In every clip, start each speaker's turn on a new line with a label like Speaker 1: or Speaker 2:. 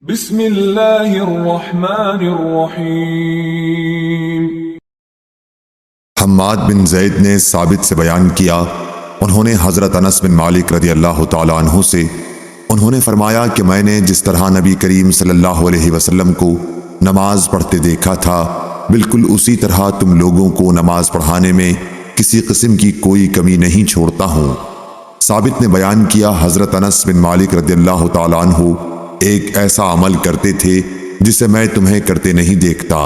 Speaker 1: بسم اللہ الرحمن الرحیم۔
Speaker 2: حماد بن زید نے ثابت سے بیان کیا، انہوں نے حضرت انس بن مالک رضی اللہ تعالیٰ عنہ سے انہوں نے فرمایا کہ میں نے جس طرح نبی کریم صلی اللہ علیہ وسلم کو نماز پڑھتے دیکھا تھا، بالکل اسی طرح تم لوگوں کو نماز پڑھانے میں کسی قسم کی کوئی کمی نہیں چھوڑتا ہوں۔ ثابت نے بیان کیا، حضرت انس بن مالک رضی اللہ تعالیٰ عنہ ایک ایسا عمل کرتے تھے جسے میں تمہیں کرتے نہیں دیکھتا۔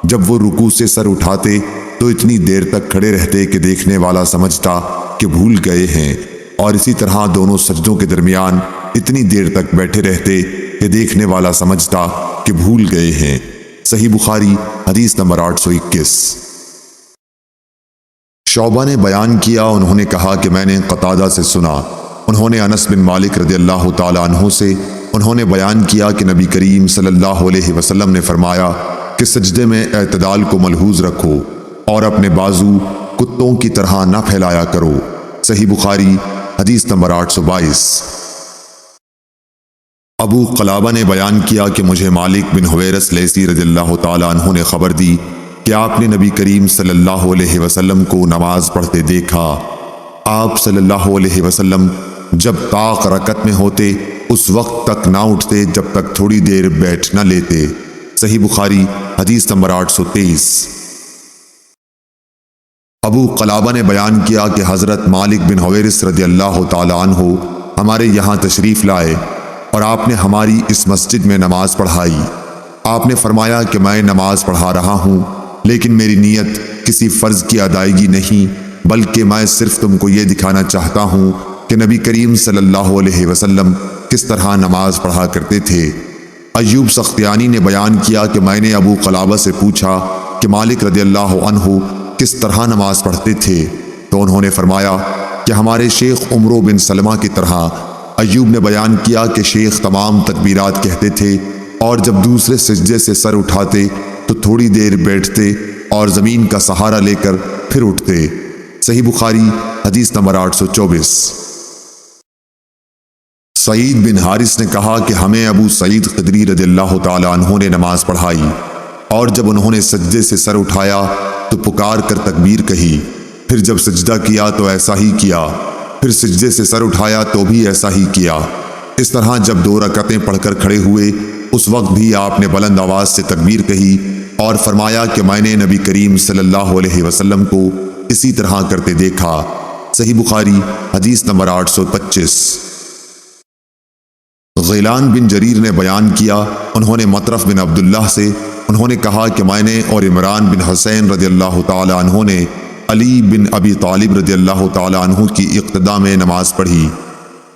Speaker 2: جب وہ رکوع سے سر اٹھاتے تو اتنی دیر تک کھڑے رہتے کہ دیکھنے والا سمجھتا کہ بھول گئے ہیں، اور اسی طرح دونوں سجدوں کے درمیان اتنی دیر تک بیٹھے رہتے کہ دیکھنے والا سمجھتا کہ بھول گئے ہیں۔ صحیح بخاری حدیث نمبر 821۔ شعبہ نے بیان کیا، انہوں نے کہا کہ میں نے قتادہ سے سنا، انہوں نے انس بن مالک رضی اللہ تعالیٰ عنہ سے انہوں نے بیان کیا کہ نبی کریم صلی اللہ علیہ وسلم نے فرمایا کہ سجدے میں اعتدال کو ملحوظ رکھو اور اپنے بازو کتوں کی طرح نہ پھیلایا کرو۔ صحیح بخاری حدیث نمبر 822۔ ابو قلابہ نے بیان کیا کہ مجھے مالک بن حویرث لیثی رضی اللہ تعالیٰ عنہ نے خبر دی کہ آپ نے نبی کریم صلی اللہ علیہ وسلم کو نماز پڑھتے دیکھا۔ آپ صلی اللہ علیہ وسلم جب طاق رکعت میں ہوتے اس وقت تک نہ اٹھتے جب تک تھوڑی دیر بیٹھ نہ لیتے۔ صحیح بخاری حدیث نمبر 823۔ ابو قلابہ نے بیان کیا کہ حضرت مالک بن حویرث رضی اللہ تعالیٰ عنہ ہمارے یہاں تشریف لائے اور آپ نے ہماری اس مسجد میں نماز پڑھائی۔ آپ نے فرمایا کہ میں نماز پڑھا رہا ہوں، لیکن میری نیت کسی فرض کی ادائیگی نہیں، بلکہ میں صرف تم کو یہ دکھانا چاہتا ہوں کہ نبی کریم صلی اللہ علیہ وسلم کس طرح نماز پڑھا کرتے تھے۔ ایوب سختیانی نے بیان کیا کہ میں نے ابو قلابہ سے پوچھا کہ مالک رضی اللہ عنہ کس طرح نماز پڑھتے تھے، تو انہوں نے فرمایا کہ ہمارے شیخ عمرو بن سلمہ کی طرح۔ ایوب نے بیان کیا کہ شیخ تمام تکبیرات کہتے تھے اور جب دوسرے سجدے سے سر اٹھاتے تو تھوڑی دیر بیٹھتے اور زمین کا سہارا لے کر پھر اٹھتے۔ صحیح بخاری حدیث نمبر 824۔ سعید بن حارث نے کہا کہ ہمیں ابو سعید خدری رضی اللہ تعالیٰ عنہ نے نماز پڑھائی، اور جب انہوں نے سجدے سے سر اٹھایا تو پکار کر تکبیر کہی، پھر جب سجدہ کیا تو ایسا ہی کیا، پھر سجدے سے سر اٹھایا تو بھی ایسا ہی کیا۔ اس طرح جب 2 رکعتیں پڑھ کر کھڑے ہوئے اس وقت بھی آپ نے بلند آواز سے تکبیر کہی اور فرمایا کہ میں نے نبی کریم صلی اللہ علیہ وسلم کو اسی طرح کرتے دیکھا۔ صحیح بخاری حدیث نمبر 825۔ غیلان بن جریر نے بیان کیا، انہوں نے مطرف بن عبداللہ سے انہوں نے کہا کہ میں نے اور عمران بن حسین رضی اللہ تعالی عنہ نے علی بن ابی طالب رضی اللہ تعالی عنہ کی اقتداء میں نماز پڑھی۔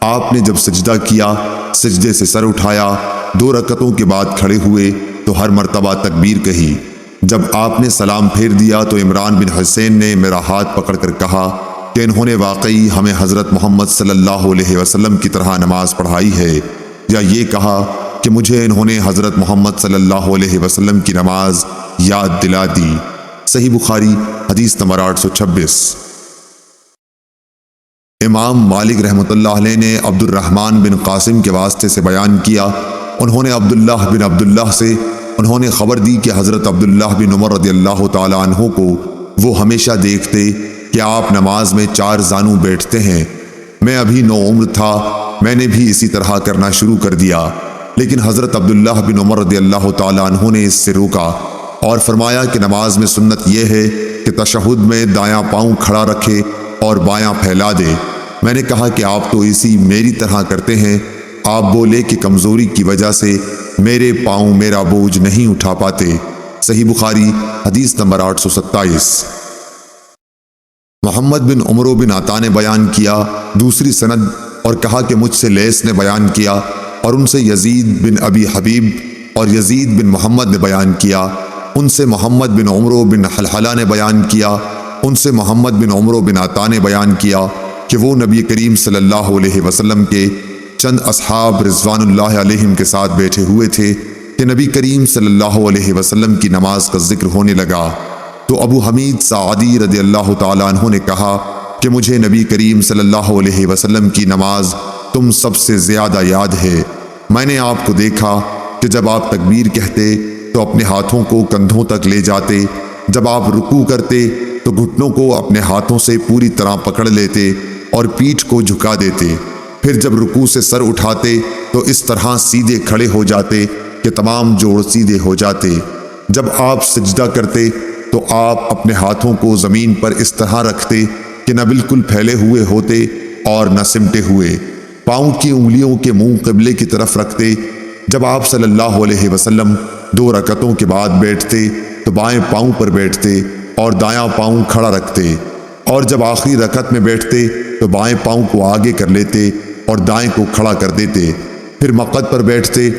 Speaker 2: آپ نے جب سجدہ کیا، سجدے سے سر اٹھایا، 2 رکعتوں کے بعد کھڑے ہوئے تو ہر مرتبہ تکبیر کہی۔ جب آپ نے سلام پھیر دیا تو عمران بن حسین نے میرا ہاتھ پکڑ کر کہا کہ انہوں نے واقعی ہمیں حضرت محمد صلی اللہ علیہ وسلم کی طرح نماز پڑھائی ہے، یا یہ کہا کہ مجھے انہوں نے حضرت محمد صلی اللہ علیہ وسلم کی نماز یاد دلا دی۔ صحیح بخاری حدیث نمبر 826۔ امام مالک رحمۃ اللہ علیہ نے عبد الرحمن بن قاسم کے واسطے سے بیان کیا، انہوں نے عبداللہ بن عبداللہ سے انہوں نے خبر دی کہ حضرت عبداللہ بن عمر رضی اللہ تعالی عنہ کو وہ ہمیشہ دیکھتے کہ آپ نماز میں 4 زانو بیٹھتے ہیں۔ میں ابھی 9 عمر تھا، میں نے بھی اسی طرح کرنا شروع کر دیا، لیکن حضرت عبداللہ بن عمر رضی اللہ تعالی عنہ نے اس سے روکا اور فرمایا کہ نماز میں سنت یہ ہے کہ تشہد میں دایاں پاؤں کھڑا رکھے اور بایاں پھیلا دے۔ میں نے کہا کہ آپ تو اسی میری طرح کرتے ہیں۔ آپ بولے کہ کمزوری کی وجہ سے میرے پاؤں میرا بوجھ نہیں اٹھا پاتے۔ صحیح بخاری حدیث نمبر 827۔ محمد بن عمرو بن عطا نے بیان کیا دوسری سند اور کہا کہ مجھ سے لیث نے بیان کیا اور ان سے یزید بن ابی حبیب اور یزید بن محمد نے بیان کیا، ان سے محمد بن عمرو بن حلحلہ نے بیان کیا، ان سے محمد بن عمرو بن عطا نے بیان کیا کہ وہ نبی کریم صلی اللہ علیہ وسلم کے چند اصحاب رضوان اللہ علیہم کے ساتھ بیٹھے ہوئے تھے کہ نبی کریم صلی اللہ علیہ وسلم کی نماز کا ذکر ہونے لگا، تو ابو حمید سعدی رضی اللہ تعالیٰ عنہ نے کہا کہ مجھے نبی کریم صلی اللہ علیہ وسلم کی نماز تم سب سے زیادہ یاد ہے۔ میں نے آپ کو دیکھا کہ جب آپ تکبیر کہتے تو اپنے ہاتھوں کو کندھوں تک لے جاتے، جب آپ رکوع کرتے تو گھٹنوں کو اپنے ہاتھوں سے پوری طرح پکڑ لیتے اور پیٹھ کو جھکا دیتے، پھر جب رکوع سے سر اٹھاتے تو اس طرح سیدھے کھڑے ہو جاتے کہ تمام جوڑ سیدھے ہو جاتے، جب آپ سجدہ کرتے تو آپ اپنے ہاتھوں کو زمین پر اس طرح رکھتے کہ نہ بالکل پھیلے ہوئے ہوتے اور نہ سمٹے ہوئے، پاؤں کی انگلیوں کے منہ قبلے کی طرف رکھتے، جب آپ صلی اللہ علیہ وسلم 2 رکعتوں کے بعد بیٹھتے تو بائیں پاؤں پر بیٹھتے اور دایاں پاؤں کھڑا رکھتے، اور جب آخری رکعت میں بیٹھتے تو بائیں پاؤں کو آگے کر لیتے اور دائیں کو کھڑا کر دیتے، پھر مقعد پر بیٹھتے۔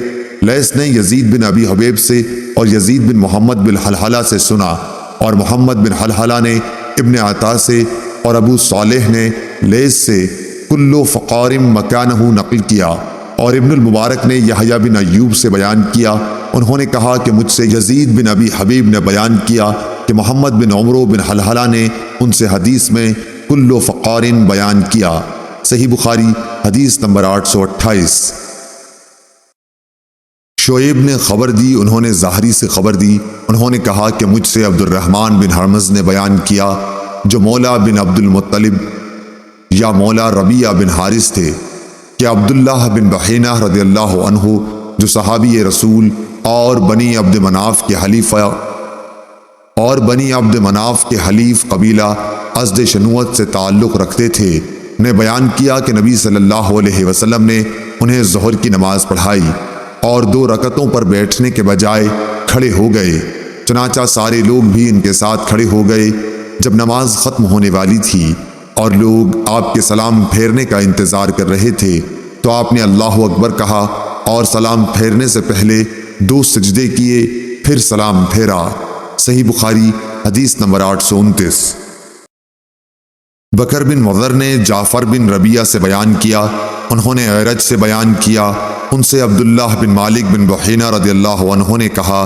Speaker 2: لیث نے یزید بن ابی حبیب سے اور یزید بن محمد بن حلحلہ سے سنا، اور محمد بن حلحلہ نے ابن عطا سے اور ابو صالح نے لیث سے کلو فقار مکانہ نقل کیا، اور ابن المبارک نے یحییٰ بن ایوب سے بیان کیا، انہوں نے کہا کہ مجھ سے یزید بن ابی حبیب نے بیان کیا کہ محمد بن عمرو بن حلحلہ نے ان سے حدیث میں کلو فقار بیان کیا۔ صحیح بخاری حدیث نمبر 828۔ شعیب نے خبر دی، انہوں نے زہری سے خبر دی، انہوں نے کہا کہ مجھ سے عبد الرحمن بن حرمز نے بیان کیا جو مولا بن عبد المطلب یا مولا ربیعہ بن حارث تھے کہ عبداللہ بن بحینہ رضی اللہ عنہ جو صحابی رسول اور بنی عبد مناف کے حلیف قبیلہ ازد شنوت سے تعلق رکھتے تھے، نے بیان کیا کہ نبی صلی اللہ علیہ وسلم نے انہیں ظہر کی نماز پڑھائی اور 2 رکعتوں پر بیٹھنے کے بجائے کھڑے ہو گئے، چنانچہ سارے لوگ بھی ان کے ساتھ کھڑے ہو گئے۔ جب نماز ختم ہونے والی تھی اور لوگ آپ کے سلام پھیرنے کا انتظار کر رہے تھے تو آپ نے اللہ اکبر کہا اور سلام پھیرنے سے پہلے 2 سجدے کیے، پھر سلام پھیرا۔ صحیح بخاری حدیث نمبر 829۔ بکر بن مضر نے جعفر بن ربیعہ سے بیان کیا، انہوں نے اعرج سے بیان کیا، ان سے عبداللہ بن مالک بن بحینہ رضی اللہ عنہ نے کہا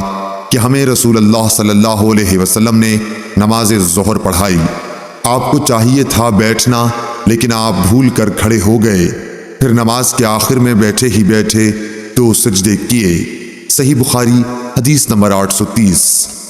Speaker 2: کہ ہمیں رسول اللہ صلی اللہ علیہ وسلم نے نماز ظہر پڑھائی، آپ کو چاہیے تھا بیٹھنا لیکن آپ بھول کر کھڑے ہو گئے، پھر نماز کے آخر میں بیٹھے ہی بیٹھے 2 سجدے کیے۔ صحیح بخاری حدیث نمبر 830۔